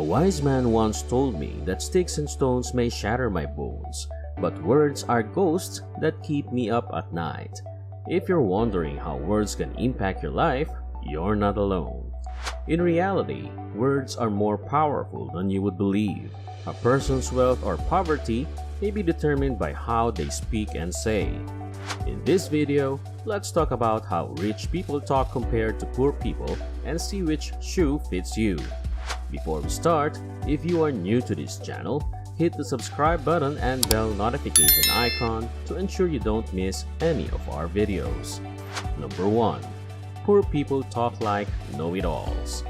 wise man once told me that sticks and stones may shatter my bones, but words are ghosts that keep me up at night. If you're wondering how words can impact your life, you're not alone. In reality, words are more powerful than you would believe. A person's wealth or poverty may be determined by how they speak and say. In this video, let's talk about how rich people talk compared to poor people and see which shoe fits you. Before we start, if you are new to this channel, hit the subscribe button and bell notification icon to ensure you don't miss any of our videos. Number 1. Poor people talk like know-it-alls.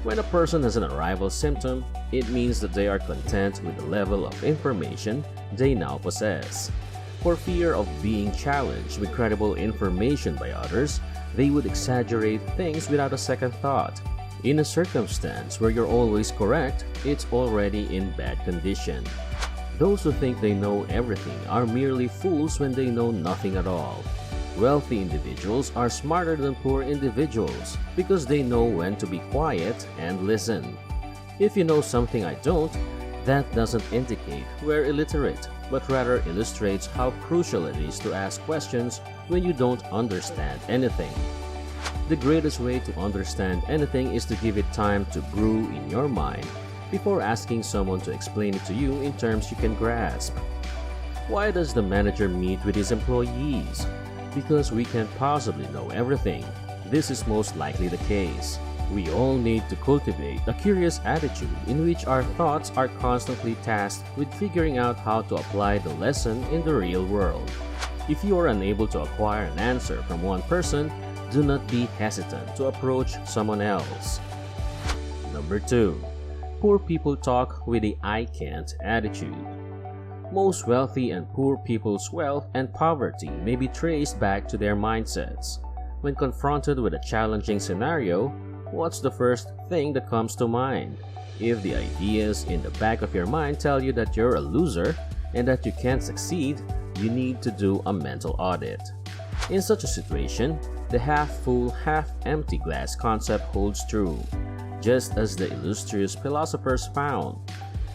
When a person has an arrival symptom, it means that they are content with the level of information they now possess. For fear of being challenged with credible information by others, they would exaggerate things without a second thought. In a circumstance where you're always correct, it's already in bad condition. Those who think they know everything are merely fools when they know nothing at all. Wealthy individuals are smarter than poor individuals because they know when to be quiet and listen. If you know something I don't, that doesn't indicate we're illiterate, but rather illustrates how crucial it is to ask questions when you don't understand anything. The greatest way to understand anything is to give it time to brew in your mind before asking someone to explain it to you in terms you can grasp. Why does the manager meet with his employees? Because we can't possibly know everything. This is most likely the case. We all need to cultivate a curious attitude in which our thoughts are constantly tasked with figuring out how to apply the lesson in the real world. If you are unable to acquire an answer from one person, do not be hesitant to approach someone else. Number 2. Poor people talk with a "I can't" attitude. Most wealthy and poor people's wealth and poverty may be traced back to their mindsets. When confronted with a challenging scenario, what's the first thing that comes to mind? If the ideas in the back of your mind tell you that you're a loser and that you can't succeed, you need to do a mental audit. In such a situation, the half-full, half-empty glass concept holds true. Just as the illustrious philosophers found,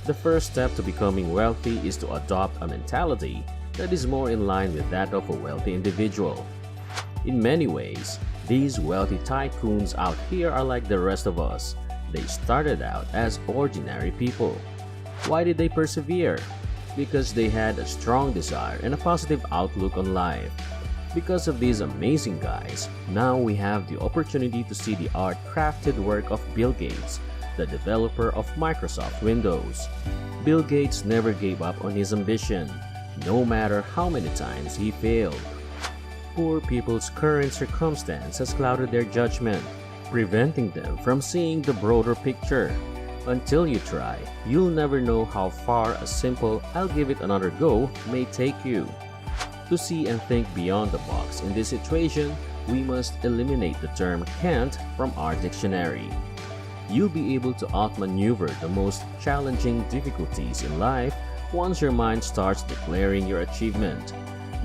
the first step to becoming wealthy is to adopt a mentality that is more in line with that of a wealthy individual. In many ways, these wealthy tycoons out here are like the rest of us. They started out as ordinary people. Why did they persevere? Because they had a strong desire and a positive outlook on life. Because of these amazing guys, now we have the opportunity to see the art-crafted work of Bill Gates, the developer of Microsoft Windows. Bill Gates never gave up on his ambition, no matter how many times he failed. Poor people's current circumstance has clouded their judgment, preventing them from seeing the broader picture. Until you try, you'll never know how far a simple "I'll give it another go" may take you. To see and think beyond the box in this situation, we must eliminate the term "can't" from our dictionary. You'll be able to outmaneuver the most challenging difficulties in life once your mind starts declaring your achievement.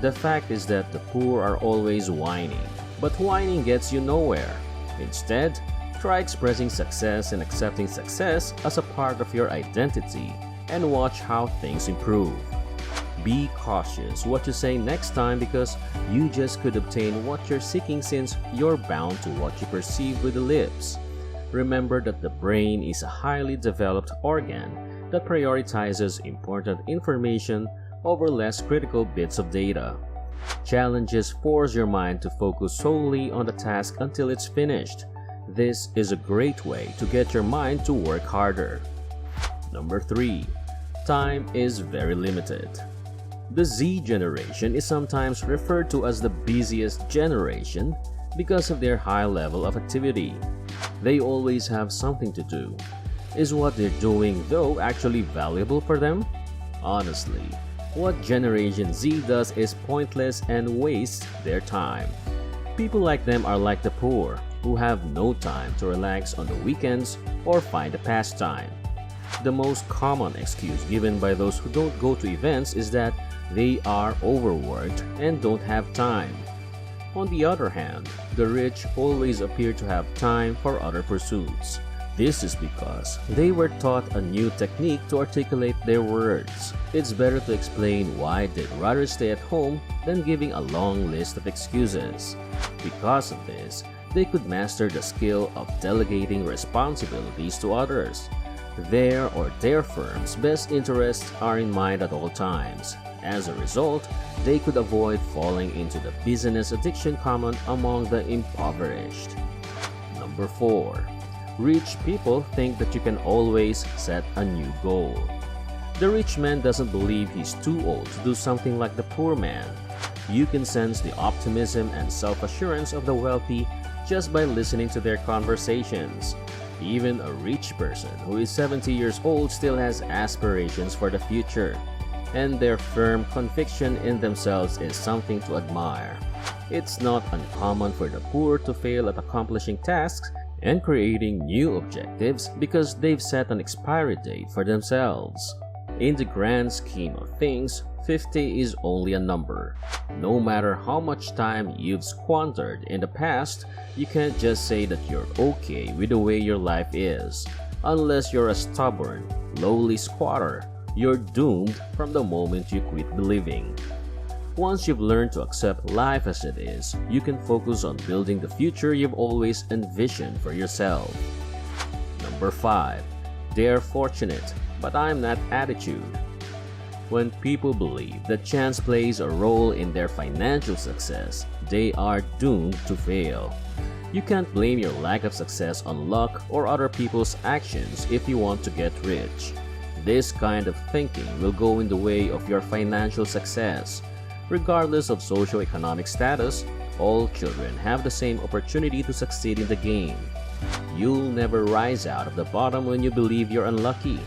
The fact is that the poor are always whining, but whining gets you nowhere. Instead, try expressing success and accepting success as a part of your identity and watch how things improve. Be cautious what you say next time because you just could obtain what you're seeking since you're bound to what you perceive with the lips. Remember that the brain is a highly developed organ that prioritizes important information over less critical bits of data. Challenges force your mind to focus solely on the task until it's finished. This is a great way to get your mind to work harder. Number 3. Time is very limited. The Z generation is sometimes referred to as the busiest generation because of their high level of activity. They always have something to do. Is what they're doing, though, actually valuable for them? Honestly, what Generation Z does is pointless and wastes their time. People like them are like the poor, who have no time to relax on the weekends or find a pastime. The most common excuse given by those who don't go to events is that they are overworked and don't have time. On the other hand, the rich always appear to have time for other pursuits. This is because they were taught a new technique to articulate their words. It's better to explain why they'd rather stay at home than giving a long list of excuses. Because of this, they could master the skill of delegating responsibilities to others. Their or their firm's best interests are in mind at all times. As a result, they could avoid falling into the business addiction common among the impoverished. Number 4. Rich people think that you can always set a new goal. The rich man doesn't believe he's too old to do something like the poor man. You can sense the optimism and self-assurance of the wealthy just by listening to their conversations. Even a rich person who is 70 years old still has aspirations for the future, and their firm conviction in themselves is something to admire. It's not uncommon for the poor to fail at accomplishing tasks and creating new objectives because they've set an expiry date for themselves. In the grand scheme of things, 50 is only a number. No matter how much time you've squandered in the past, you can't just say that you're okay with the way your life is. Unless you're a stubborn, lowly squatter, you're doomed from the moment you quit believing. Once you've learned to accept life as it is, you can focus on building the future you've always envisioned for yourself. Number 5. They're fortunate, but I'm not attitude. When people believe that chance plays a role in their financial success, they are doomed to fail. You can't blame your lack of success on luck or other people's actions if you want to get rich. This kind of thinking will go in the way of your financial success. Regardless of socioeconomic status, all children have the same opportunity to succeed in the game. You'll never rise out of the bottom when you believe you're unlucky.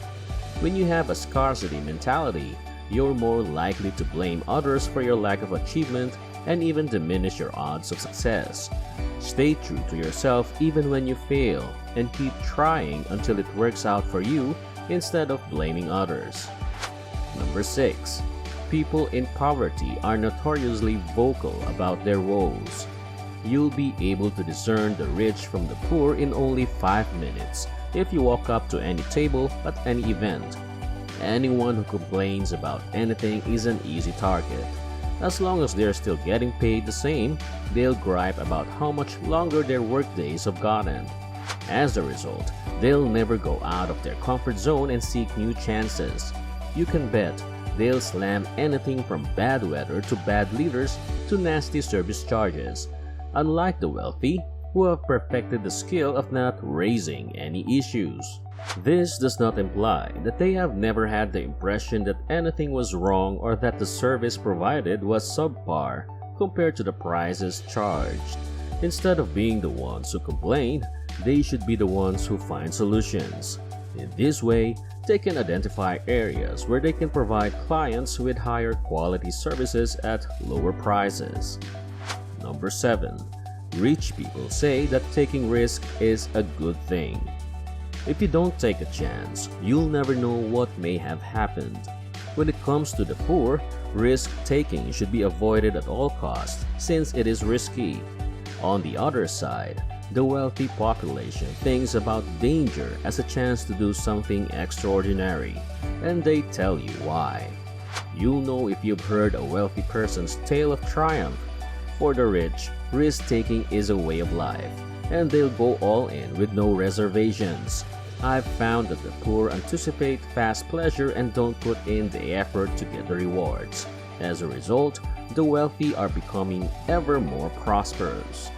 When you have a scarcity mentality, you're more likely to blame others for your lack of achievement and even diminish your odds of success. Stay true to yourself even when you fail, and keep trying until it works out for you instead of blaming others. Number 6. People in poverty are notoriously vocal about their woes. You'll be able to discern the rich from the poor in only 5 minutes if you walk up to any table at any event. Anyone who complains about anything is an easy target. As long as they're still getting paid the same, they'll gripe about how much longer their workdays have gotten. As a result, they'll never go out of their comfort zone and seek new chances. You can bet they'll slam anything from bad weather to bad leaders to nasty service charges. Unlike the wealthy, who have perfected the skill of not raising any issues. This does not imply that they have never had the impression that anything was wrong or that the service provided was subpar compared to the prices charged. Instead of being the ones who complain, they should be the ones who find solutions. In this way, they can identify areas where they can provide clients with higher quality services at lower prices. Number 7. Rich people say that taking risk is a good thing. If you don't take a chance, you'll never know what may have happened. When it comes to the poor, risk-taking should be avoided at all costs since it is risky. On the other side, the wealthy population thinks about danger as a chance to do something extraordinary, and they tell you why. You'll know if you've heard a wealthy person's tale of triumph. For the rich, risk-taking is a way of life, and they'll go all in with no reservations. I've found that the poor anticipate fast pleasure and don't put in the effort to get the rewards. As a result, the wealthy are becoming ever more prosperous.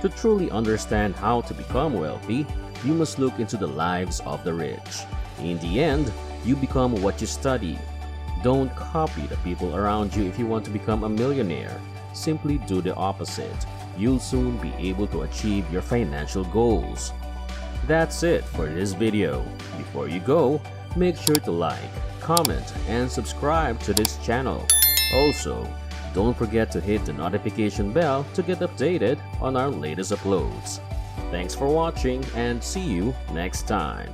To truly understand how to become wealthy, you must look into the lives of the rich. In the end, you become what you study. Don't copy the people around you if you want to become a millionaire. Simply do the opposite. You'll soon be able to achieve your financial goals. That's it for this video. Before you go, make sure to like, comment, and subscribe to this channel. Also, don't forget to hit the notification bell to get updated on our latest uploads. Thanks for watching and see you next time.